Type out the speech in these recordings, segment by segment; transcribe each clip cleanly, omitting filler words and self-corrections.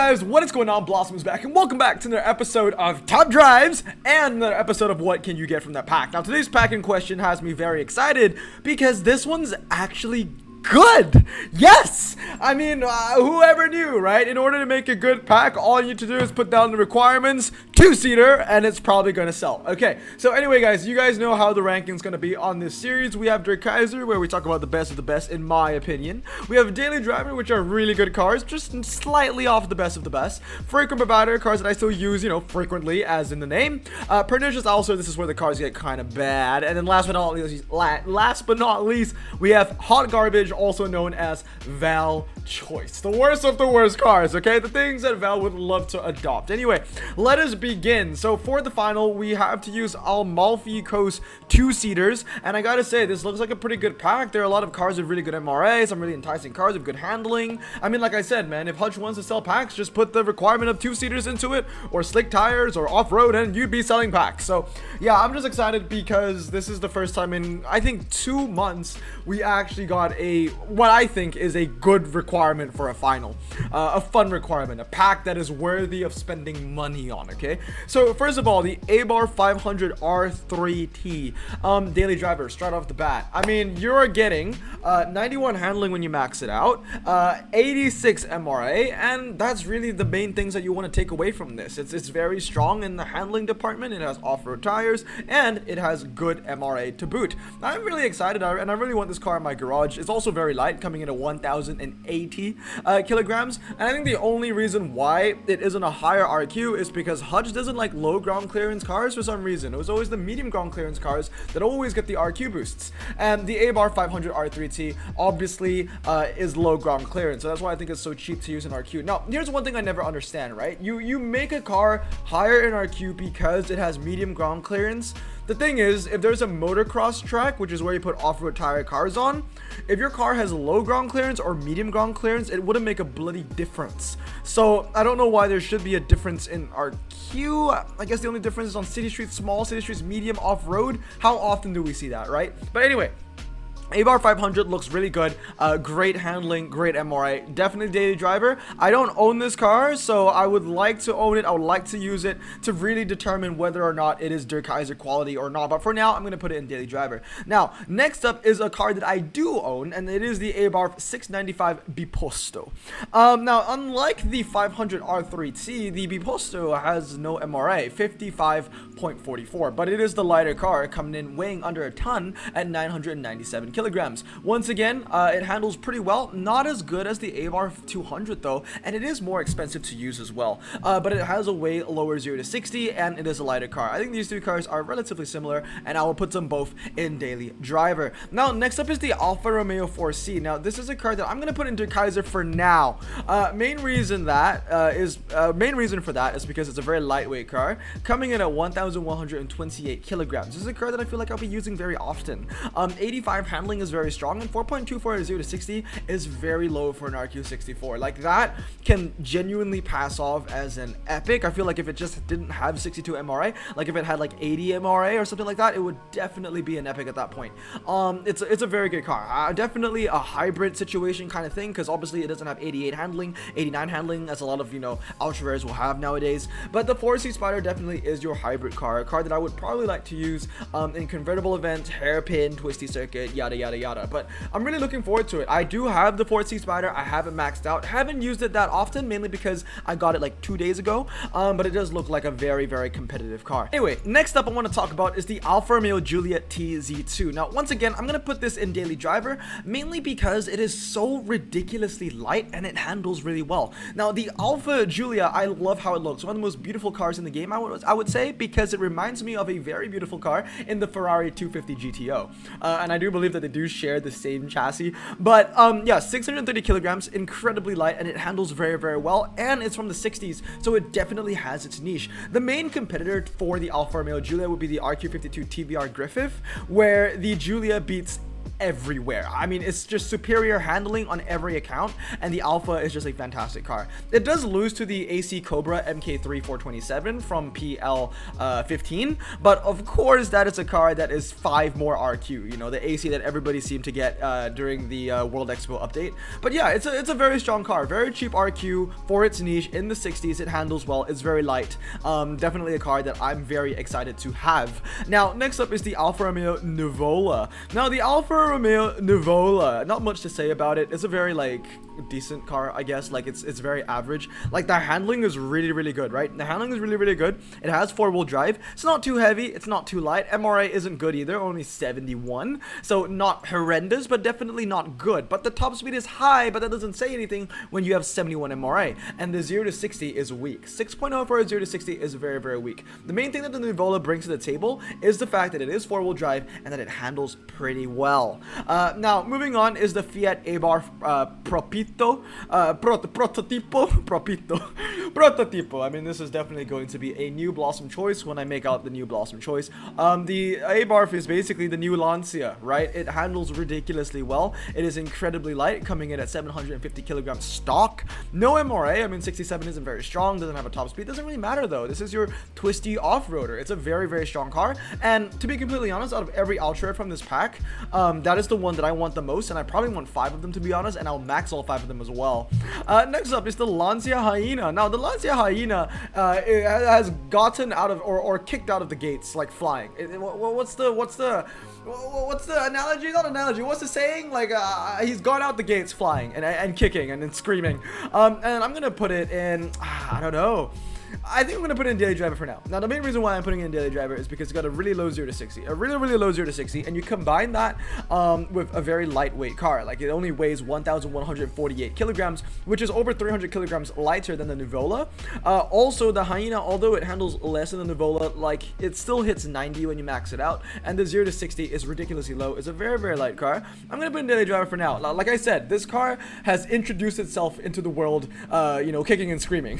guys, what is going on? Blossom is back, and welcome back to another episode of Top Drives and another episode of What Can You Get From That Pack. Now, today's pack in question has me very excited because this one's actually good. Yes! I mean, whoever knew, right? In order to make a good pack, all you need to do is put down the requirements, two-seater, and it's probably going to sell. Okay, so anyway, guys, you guys know how the ranking's going to be on this series. We have Der Kaiser, where we talk about the best of the best, in my opinion. We have Daily Driver, which are really good cars, just slightly off the best of the best. Frequent Provider, cars that I still use, frequently, as in the name. Pernicious also, this is where the cars get kind of bad. And then last but not least, we have Hot Garbage, also known as Val Choice, the worst of the worst cars. Okay, the things that Val would love to adopt. Anyway, let us begin. So for the final, we have to use Amalfi Coast two-seaters, and I gotta say, this looks like a pretty good pack. There are a lot of cars with really good MRA, some really enticing cars with good handling. I mean, like I said, man, if Hutch wants to sell packs, just put the requirement of two-seaters into it, or slick tires, or off-road, and you'd be selling packs. So yeah, I'm just excited because this is the first time in, I think, 2 months we actually got what I think is a good requirement for a final, a fun requirement, a pack that is worthy of spending money on. Okay, so first of all, the A-Bar 500 R3T Daily Driver, straight off the bat. I mean, you're getting 91 handling when you max it out, 86 MRA, and that's really the main things that you want to take away from this. It's very strong in the handling department. It has off-road tires, and it has good MRA to boot. I'm really excited, and I really want this car in my garage. It's also very light, coming in at 1,080 kilograms, and I think the only reason why it isn't a higher RQ is because Hutch doesn't like low ground clearance cars for some reason. It was always the medium ground clearance cars that always get the RQ boosts, and the A-Bar 500 R3T obviously is low ground clearance, so that's why I think it's so cheap to use in RQ. Now, here's one thing I never understand, right? You make a car higher in RQ because it has medium ground clearance. The thing is, if there's a motocross track, which is where you put off-road tire cars on, if your car has low ground clearance or medium ground clearance, it wouldn't make a bloody difference. So I don't know why there should be a difference in RQ. I guess the only difference is on city streets, small city streets, medium off-road. How often do we see that, right? But anyway, A-Bar 500 looks really good, great handling, great MRA, definitely Daily Driver. I don't own this car, so I would like to own it. I would like to use it to really determine whether or not it is Der Kaiser quality or not, but for now, I'm going to put it in Daily Driver. Now, next up is a car that I do own, and it is the A-Bar 695 Biposto. Now, unlike the 500 R3T, the Biposto has no MRA, 55.44, but it is the lighter car, coming in weighing under a ton at 997 kilograms. Once again, it handles pretty well, not as good as the A-Bar 200 though, and it is more expensive to use as well, but it has a way lower 0 to 60, and it is a lighter car. I think these two cars are relatively similar, and I will put them both in Daily Driver. Now, next up is the Alfa Romeo 4C. Now, this is a car that I'm going to put into Kaiser for now. Main reason for that is because it's a very lightweight car, coming in at 1,128 kilograms. This is a car that I feel like I'll be using very often. 85 handling is very strong, and 4.24 0 to 60 is very low for an RQ64. Like, that can genuinely pass off as an epic. I feel like if it just didn't have 62 MRA, like if it had like 80 MRA or something like that, it would definitely be an epic at that point. It's a very good car. Definitely a hybrid situation kind of thing, because obviously it doesn't have 88 handling, 89 handling, as a lot of ultra rares will have nowadays. But the 4C Spider definitely is your hybrid car, a car that I would probably like to use in convertible events, hairpin, twisty circuit, yada yada. But I'm really looking forward to it. I do have the 4C Spider. I haven't maxed out, haven't used it that often, mainly because I got it like 2 days ago, but it does look like a very competitive car. Anyway, next up I want to talk about is the Alfa Romeo Giulia TZ2. Now, once again, I'm gonna put this in Daily Driver, mainly because it is so ridiculously light and it handles really well. Now, the Alfa Giulia, I love how it looks. One of the most beautiful cars in the game, I would say, because it reminds me of a very beautiful car in the Ferrari 250 GTO, and I do believe that they do share the same chassis. But yeah, 630 kilograms, incredibly light, and it handles very well, and it's from the 60s, so it definitely has its niche. The main competitor for the Alfa Romeo Giulia would be the RQ52 TVR Griffith, where the Giulia beats everywhere. I mean, it's just superior handling on every account, and the Alpha is just a fantastic car. It does lose to the AC Cobra MK3 427 from PL 15, but of course that is a car that is 5 more RQ, you know, the AC that everybody seemed to get during the World Expo update. But yeah, it's a very strong car, very cheap RQ for its niche in the 60s. It handles well, it's very light. Definitely a car that I'm very excited to have. Now, next up is the Alfa Romeo Nuvola. Now, the Alfa Romeo Nuvola, not much to say about it. It's a very, like, decent car, I guess. Like, it's very average. Like, the handling is really good, right? The handling is really good. It has 4-wheel drive. It's not too heavy, it's not too light. MRA isn't good either, only 71, so not horrendous, but definitely not good. But the top speed is high, but that doesn't say anything when you have 71 MRA, and the 0 to 60 is weak. 6.0 for a 0 to 60 is very weak. The main thing that the Nuvola brings to the table is the fact that it is 4-wheel drive and that it handles pretty well. Now, moving on is the Fiat Abarth Prototipo. I mean, this is definitely going to be a new Blossom choice when I make out the new Blossom choice. The Abarth is basically the new Lancia, right? It handles ridiculously well. It is incredibly light, coming in at 750 kilograms stock. No MRA. I mean, 67 isn't very strong, doesn't have a top speed. Doesn't really matter though. This is your twisty off-roader. It's a very strong car, and to be completely honest, out of every Ultra from this pack, that is the one that I want the most, and I probably want 5 of them, to be honest, and I'll max all 5 of them as well. Next up is the Lancia Hyena. Now, the Lancia Hyena it has gotten out of or kicked out of the gates like flying. What's the analogy? Not analogy. What's the saying? Like, he's gone out the gates flying and kicking and then screaming. And I'm gonna put it in. I don't know. I think I'm going to put it in Daily Driver for now. Now, the main reason why I'm putting it in Daily Driver is because it's got a really low 0 to 60. A really low 0 to 60. And you combine that with a very lightweight car. Like, it only weighs 1,148 kilograms, which is over 300 kilograms lighter than the Nuvola. Also, the Hyena, although it handles less than the Nuvola, like, it still hits 90 when you max it out. And the 0 to 60 is ridiculously low. It's a very light car. I'm going to put it in Daily Driver for now. Like I said, this car has introduced itself into the world, you know, kicking and screaming.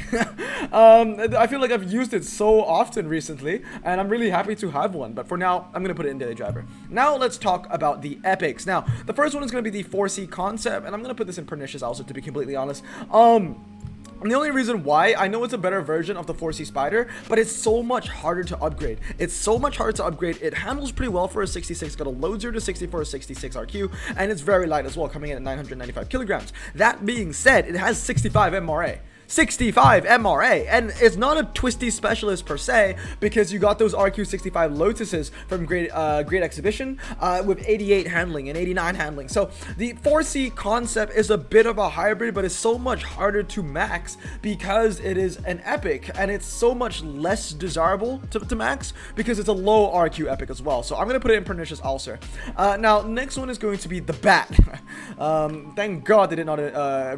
I feel like I've used it so often recently, and I'm really happy to have one. But for now, I'm going to put it in Daily Driver. Now, let's talk about the epics. Now, the first one is going to be the 4C concept, and I'm going to put this in Pernicious also, to be completely honest. And the only reason why, I know it's a better version of the 4C Spider, but it's so much harder to upgrade. It's so much harder to upgrade. It handles pretty well for a 66, got a low 0 to 60 for a 66 RQ, and it's very light as well, coming in at 995 kilograms. That being said, it has 65 MRA. 65 MRA, and it's not a twisty specialist per se, because you got those RQ65 Lotuses from Great Exhibition with 88 handling and 89 handling. So the 4C concept is a bit of a hybrid, but it's so much harder to max because it is an epic, and it's so much less desirable to max because it's a low RQ epic as well. So I'm going to put it in Pernicious Ulcer. Now, next one is going to be the Bat. Thank God they did not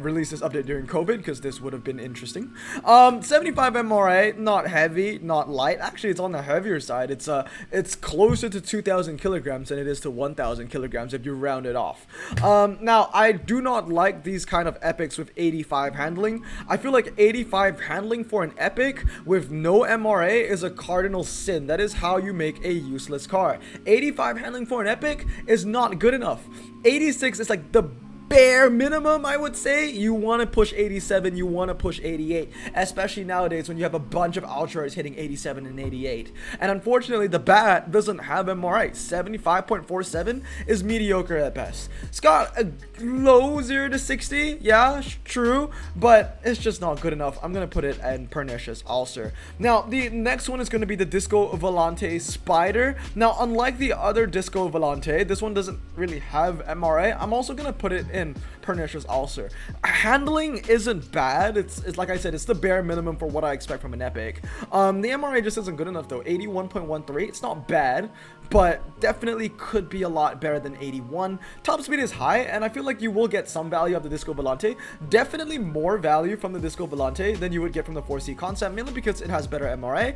release this update during COVID, because this would have been interesting. 75 MRA, not heavy, not light. Actually, it's on the heavier side. It's closer to 2,000 kilograms than it is to 1,000 kilograms if you round it off. Now, I do not like these kind of epics with 85 handling. I feel like 85 handling for an epic with no MRA is a cardinal sin. That is how you make a useless car. 85 handling for an epic is not good enough. 86 is like the bare minimum, I would say. You want to push 87, you want to push 88, especially nowadays when you have a bunch of Ultras hitting 87 and 88. And unfortunately, the Bat doesn't have MRA. 75.47 is mediocre at best. It's got a low 0 to 60, yeah, true, but it's just not good enough. I'm going to put it in Pernicious Ulcer. Now, the next one is going to be the Disco Volante Spider. Now, unlike the other Disco Volante, this one doesn't really have MRA. I'm also going to put it in Pernicious Ulcer. Handling isn't bad. It's like I said, it's the bare minimum for what I expect from an epic. The MRA just isn't good enough though. 81.13. It's not bad, but definitely could be a lot better than 81. Top speed is high, and I feel like you will get some value of the Disco Volante. Definitely more value from the Disco Volante than you would get from the 4C concept, mainly because it has better MRA.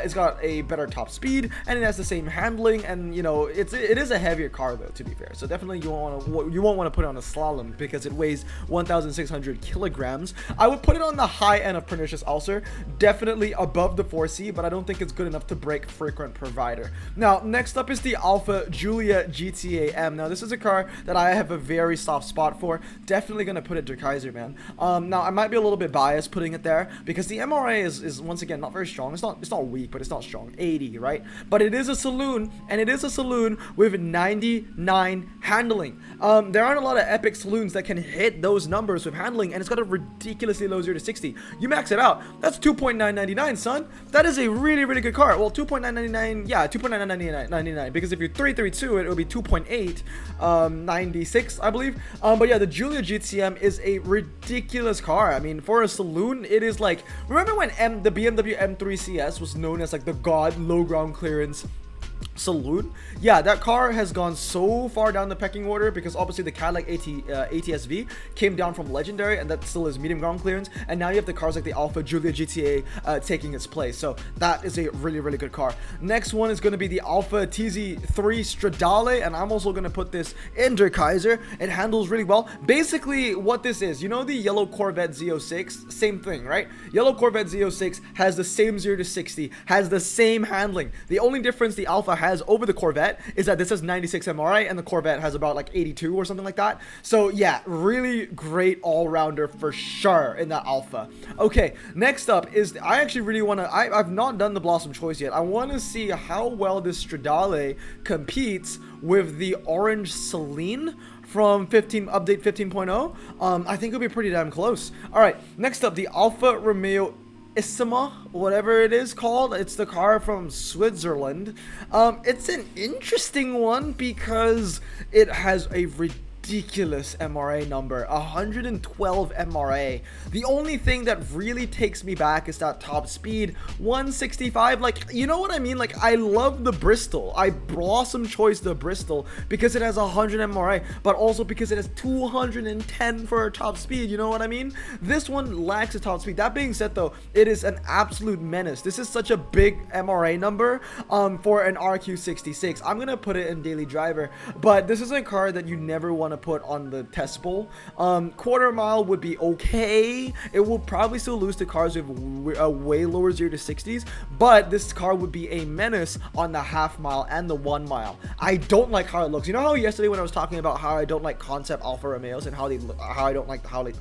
It's got a better top speed, and it has the same handling, and you know, it is a heavier car though, to be fair. So definitely you won't want to put it on a slalom because it weighs 1,600 kilograms. I would put it on the high end of Pernicious Ulcer, definitely above the 4C, but I don't think it's good enough to break frequent provider. Now, next next up is the Alpha Giulia GTA M. Now, this is a car that I have a very soft spot for. Definitely gonna put it to Kaiser, man. Now I might be a little bit biased putting it there because the MRA is once again not very strong. It's not weak, but it's not strong. 80, right? But it is a saloon, and it is a saloon with 99 handling. There aren't a lot of epic saloons that can hit those numbers with handling, and it's got a ridiculously low 0 to 60. You max it out, that's 2.999, son. That is a really, really good car. Well, 2.999, yeah, 2.999, because if you're 332, it will be 2.896, I believe. But yeah, the Giulia GTM is a ridiculous car. I mean, for a saloon, it is like, remember when the BMW M3 CS was known as like the god low ground clearance saloon? Yeah, that car has gone so far down the pecking order because obviously the Cadillac ATS-V came down from legendary, and that still is medium ground clearance, and now you have the cars like the Alpha Giulia GTA taking its place. So that is a really, really good car. Next one is going to be the Alpha TZ3 Stradale, and I'm also going to put this in Der Kaiser. It handles really well. Basically what this is, you know, the yellow Corvette Z06, same thing, right? Yellow Corvette Z06 has the same 0 to 60, has the same handling. The only difference the Alpha has over the Corvette is that this has 96 MRA and the Corvette has about like 82 or something like that. So yeah, really great all-rounder for sure in that Alpha. Okay, next up is, I actually really want to, I've not done the Blossom Choice yet. I want to see how well this Stradale competes with the Orange Celine from update 15.0. I think it'll be pretty damn close. All right, next up, the Alfa Romeo Issima, whatever it is called. It's the car from Switzerland. It's an interesting one because it has a ridiculous MRA number, 112 MRA. The only thing that really takes me back is that top speed, 165. Like, you know what I mean? Like, I love the Bristol. I Blossom Choice the Bristol because it has 100 MRA, but also because it has 210 for a top speed. You know what I mean? This one lacks a top speed. That being said, though, it is an absolute menace. This is such a big MRA number for an RQ66. I'm gonna put it in daily driver, but this is a car that you never want to put on the test bowl. Quarter mile would be okay. It will probably still lose to cars with a way lower 0 to 60s, but this car would be a menace on the half mile and the 1 mile. I don't like how it looks. You know how yesterday when I was talking about how I don't like concept Alfa Romeos and how I don't like how I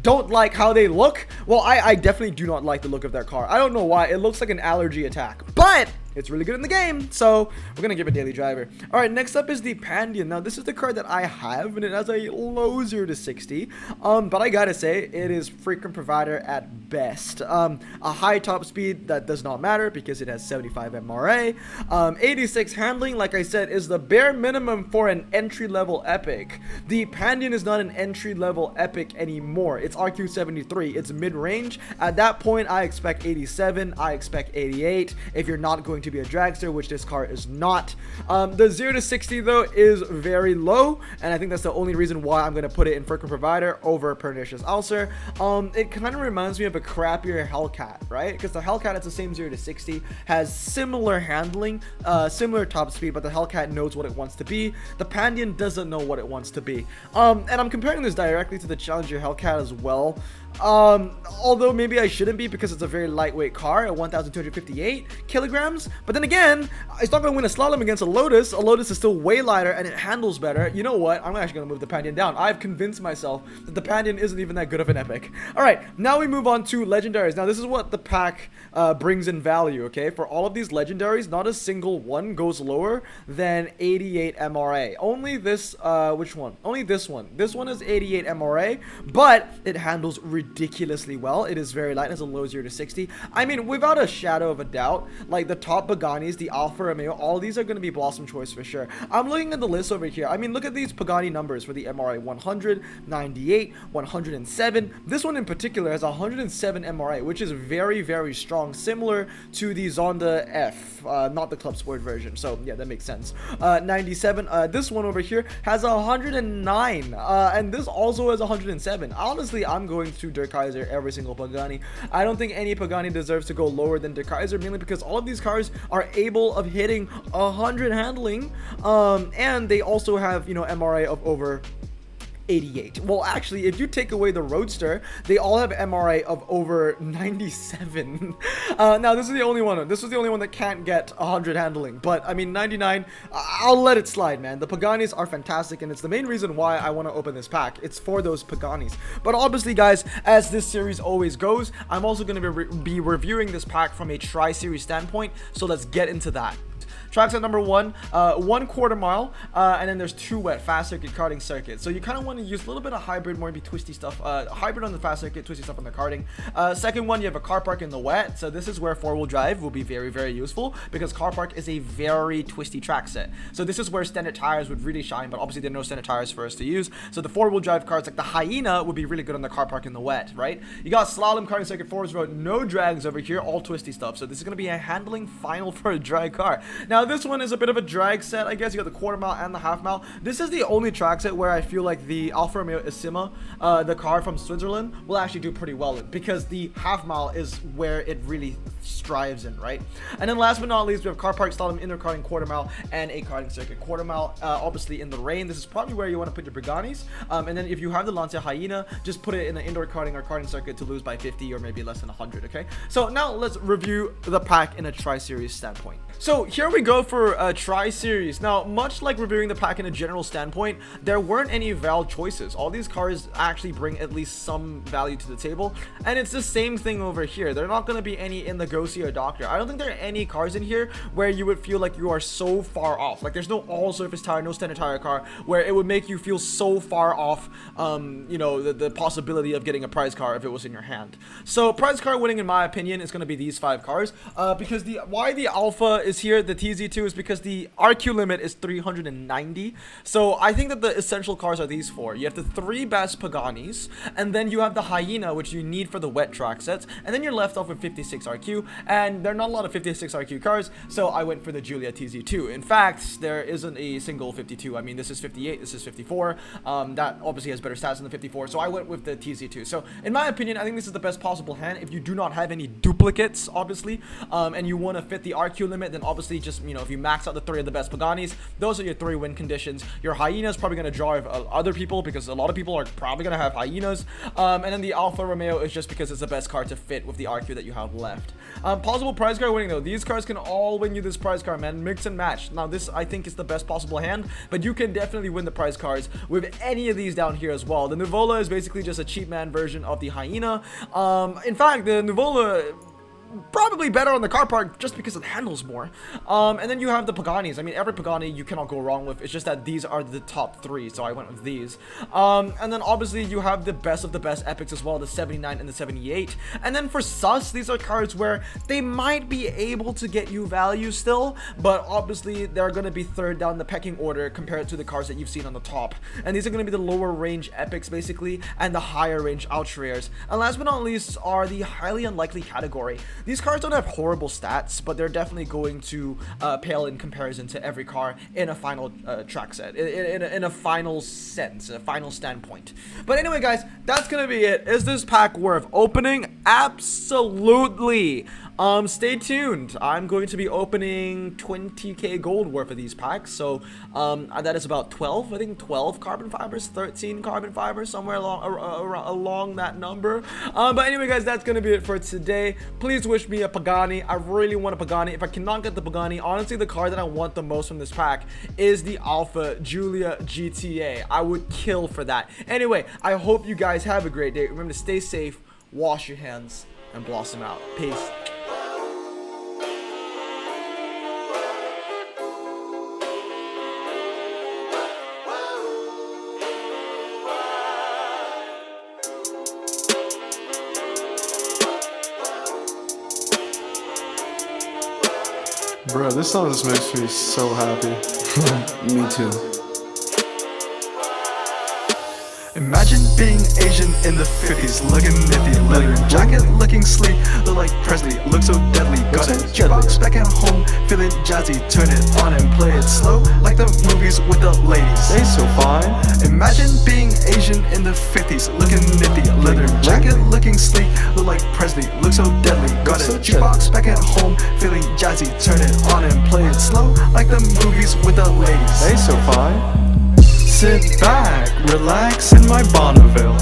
don't like how they look? Well, I definitely do not like the look of that car. I don't know why. It looks like an allergy attack, but it's really good in the game, so we're gonna give it daily driver. All right, next up is the Pandion. Now, this is the car that I have, and it has a low 0 to 60. But I gotta say, it is frequent provider at best. A high top speed that does not matter because it has 75 MRA. 86 handling, like I said, is the bare minimum for an entry-level epic. The Pandion is not an entry-level epic anymore. It's RQ73. It's mid-range. At that point, I expect 87. I expect 88. If you're not going to be a dragster, which this car is not. The 0 to 60 though is very low, and I think that's the only reason why I'm going to put it in frequent provider over Pernicious Ulcer. It kind of reminds me of a crappier Hellcat, right? Because the Hellcat, it's the same 0 to 60, has similar handling, similar top speed, but the Hellcat knows what it wants to be. The Pandion doesn't know what it wants to be. And I'm comparing this directly to the Challenger Hellcat as well. Although maybe I shouldn't be because it's a very lightweight car at 1,258 kilograms. But then again, it's not going to win a slalom against a Lotus. A Lotus is still way lighter and it handles better. You know what? I'm actually going to move the Pandion down. I've convinced myself that the Pandion isn't even that good of an epic. All right, now we move on to legendaries. Now this is what the pack brings in value, okay? For all of these legendaries, not a single one goes lower than 88 MRA. Only this, which one? Only this one. This one is 88 MRA, but it handles ridiculously well. It is very light. It has a low 0 to 60. I mean, without a shadow of a doubt, like the top Paganis, the Alfa Romeo, all these are going to be Blossom Choice for sure. I'm looking at the list over here. I mean, look at these Pagani numbers for the MRA: 100, 98, 107. This one in particular has 107 MRA, which is very, very strong, similar to the Zonda F, not the Club Sport version. So yeah, that makes sense. 97. This one over here has 109, and this also has 107. Honestly, I'm going to Der Kaiser every single Pagani. I don't think any Pagani deserves to go lower than Der Kaiser, mainly because all of these cars are able of hitting 100 handling, and they also have, you know, MRA of over 88. Well, actually, if you take away the Roadster, they all have MRA of over 97. Now, this is the only one. This was the only one that can't get 100 handling. But, I mean, 99, I'll let it slide, man. The Paganis are fantastic, and it's the main reason why I want to open this pack. It's for those Paganis. But obviously, guys, as this series always goes, I'm also going to be reviewing this pack from a tri-series standpoint. So let's get into that. Track set number 1, 1/4 mile, and then there's 2 wet, fast circuit, karting circuit. So you kind of want to use a little bit of hybrid, more maybe twisty stuff, hybrid on the fast circuit, twisty stuff on the karting. Second one, you have a car park in the wet. So this is where 4-wheel drive will be very, very useful because car park is a very twisty track set. So this is where standard tires would really shine, but obviously there are no standard tires for us to use. So the 4-wheel drive cars like the Hyena would be really good on the car park in the wet, right? You got slalom, karting circuit, forest road, no drags over here, all twisty stuff. So this is going to be a handling final for a drag car. Now this one is a bit of a drag set, I guess. You got the 1/4 mile and the 1/2 mile. This is the only track set where I feel like the Alfa Romeo Isima, the car from Switzerland, will actually do pretty well in, because the 1/2 mile is where it really strives in, right? And then last but not least, we have car park, slalom, indoor karting, 1/4 mile, and a karting circuit. 1/4 mile, obviously in the rain. This is probably where you want to put your Paganis. And then if you have the Lancia Hyena, just put it in the indoor karting or karting circuit to lose by 50 or maybe less than 100, okay? So now let's review the pack in a tri-series standpoint. So here we go for a tri-series. Now, much like reviewing the pack in a general standpoint, there weren't any valid choices. All these cars actually bring at least some value to the table, and it's the same thing over here. There are not going to be any in the Gosi or Doctor. I don't think there are any cars in here where you would feel like you are so far off. Like, there's no all-surface tire, no standard tire car where it would make you feel so far off, you know, the possibility of getting a prize car if it was in your hand. So, prize car winning, in my opinion, is going to be these 5 cars, because why the Alpha is here, the TZ2, is because the RQ limit is 390. So I think that the essential cars are these 4. You have the 3 best Paganis, and then you have the Hyena, which you need for the wet track sets, and then you're left off with 56 RQ, and there are not a lot of 56 RQ cars, so I went for the Giulia TZ2. In fact, there isn't a single 52. I mean, this is 58, this is 54. That obviously has better stats than the 54, so I went with the TZ2. So in my opinion, I think this is the best possible hand if you do not have any duplicates, obviously, and you want to fit the RQ limit. Then obviously just, you know, if you max out the 3 of the best Paganis, those are your 3 win conditions. Your Hyena is probably going to drive other people because a lot of people are probably going to have Hyenas, and then the Alfa Romeo is just because it's the best car to fit with the RQ that you have left. Possible prize car winning though, these cars can all win you this prize car, man. Mix and match. Now this, I think, is the best possible hand, but you can definitely win the prize cars with any of these down here as well. The Nuvola is basically just a cheap man version of the Hyena. In fact, the Nuvola probably better on the car park just because it handles more. And then you have the Paganis. I mean, every Pagani you cannot go wrong with. It's just that these are the top 3, so I went with these. And then obviously you have the best of the best epics as well, the 79 and the 78. And then for sus, these are cards where they might be able to get you value still, but obviously they're going to be 3rd down the pecking order compared to the cards that you've seen on the top. And these are going to be the lower range epics basically, and the higher range ultra rares. And last but not least are the highly unlikely category. These cars don't have horrible stats, but they're definitely going to pale in comparison to every car in a final track set, in a final sense, a final standpoint. But anyway, guys, that's gonna be it. Is this pack worth opening? Absolutely. Stay tuned. I'm going to be opening 20k gold worth of these packs, so that is about 12, I think 12 carbon fibers, 13 carbon fibers, somewhere along that number. But anyway, guys, that's gonna be it for today. Please wish me a Pagani. I really want a Pagani. If I cannot get the Pagani, honestly, the car that I want the most from this pack is the Alfa Giulia GTA. I would kill for that. Anyway, I hope you guys have a great day. Remember to stay safe, wash your hands, and blossom out. Peace. Bro, this song just makes me so happy. Me too. Imagine being Asian in the 50s, looking nifty, leather jacket, looking sleek, look like Presley, look so deadly. Got a jukebox back at home, feeling jazzy, turn it on and play it slow, like the movies with the ladies. They so fine. Imagine being Asian in the 50s, looking nifty, leather jacket, looking sleek, look like Presley, look so deadly. Got a jukebox back at home, feeling jazzy, turn it on and play it slow, like the movies with the ladies. They so fine. Sit back, Relax in my Bonneville,